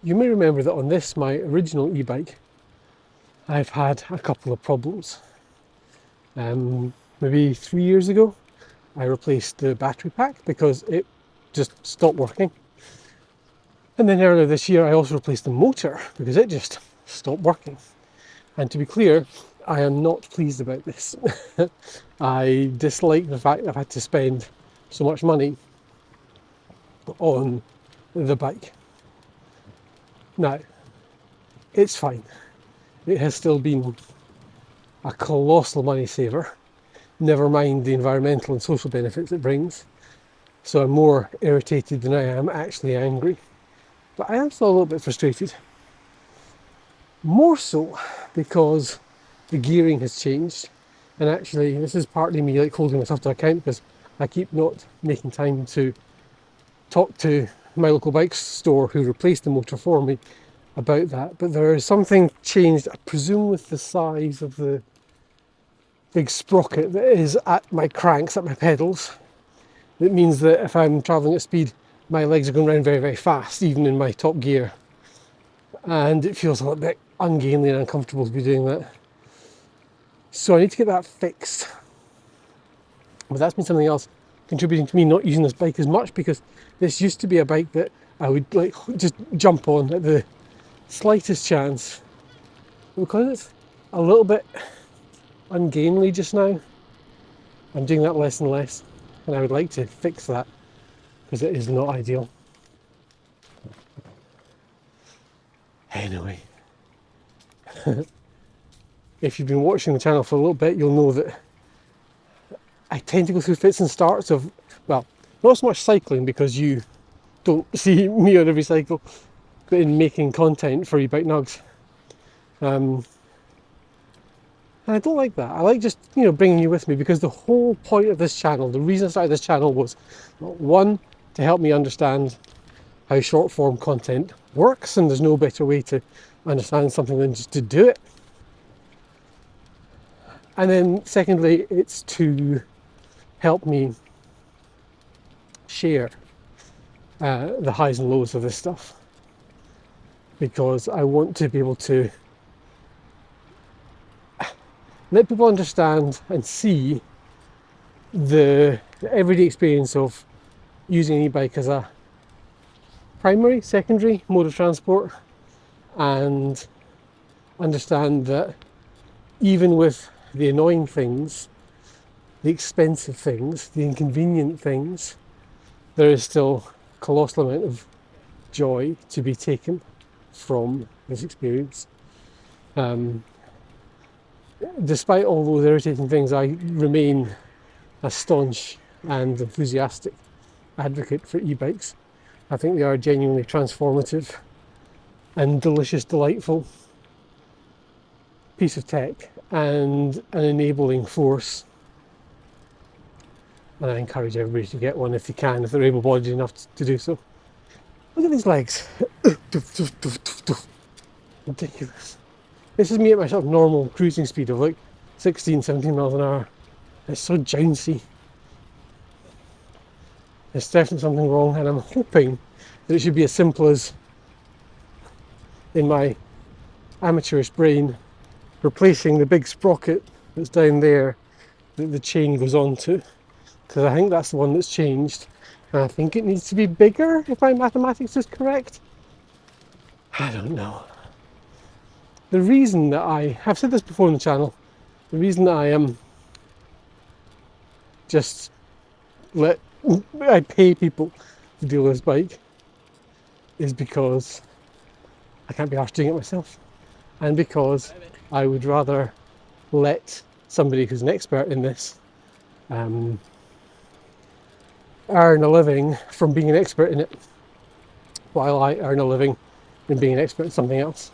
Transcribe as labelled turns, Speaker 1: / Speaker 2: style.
Speaker 1: You may remember that on this, my original e-bike, I've had a couple of problems. Maybe 3 years ago, I replaced the battery pack because it just stopped working. And then earlier this year, I also replaced the motor because it just stopped working. And to be clear, I am not pleased about this. I dislike the fact that I've had to spend so much money on the bike. Now, it's fine. It has still been a colossal money saver, never mind the environmental and social benefits it brings. So I'm more irritated than I am actually angry. But I am still a little bit frustrated. More so because the gearing has changed. And actually, this is partly me like holding myself to account because I keep not making time to talk to my local bike store who replaced the motor for me about that. But there is something changed, I presume with the size of the big sprocket that is at my cranks, at my pedals. It means that if I'm travelling at speed, my legs are going around very, very fast, even in my top gear. And it feels a little bit ungainly and uncomfortable to be doing that. So I need to get that fixed. But that's been something else contributing to me not using this bike as much, because this used to be a bike that I would like just jump on at the slightest chance. Because it's a little bit ungainly just now, I'm doing that less and less, and I would like to fix that because it is not ideal. Anyway, if you've been watching the channel for a little bit, you'll know that I tend to go through fits and starts of, well, not so much cycling because you don't see me on every cycle, but in making content for e-bike nugs. And I don't like that. I like just, bringing you with me, because the whole point of this channel, the reason I started this channel was, one, to help me understand how short form content works, and there's no better way to understand something than just to do it. And then secondly, it's to help me share the highs and lows of this stuff, because I want to be able to let people understand and see the everyday experience of using an e-bike as a primary, secondary mode of transport, and understand that even with the annoying things, the expensive things, the inconvenient things, there is still a colossal amount of joy to be taken from this experience. Despite all those irritating things, I remain a staunch and enthusiastic advocate for e-bikes. I think they are genuinely transformative and delicious, delightful piece of tech and an enabling force. And I encourage everybody to get one if they can, if they're able-bodied enough to do so. Look at these legs. Ridiculous. This is me at my sort of normal cruising speed of like 16, 17 miles an hour. It's so jouncy. There's definitely something wrong, and I'm hoping that it should be as simple as, in my amateurish brain, replacing the big sprocket that's down there that the chain goes on to, because I think that's the one that's changed, and I think it needs to be bigger if my mathematics is correct. I don't know. The reason that I have said this before on the channel, the reason that I just I pay people to deal with this bike is because I can't be arsed doing it myself, and because I would rather let somebody who's an expert in this earn a living from being an expert in it, while I earn a living in being an expert in something else.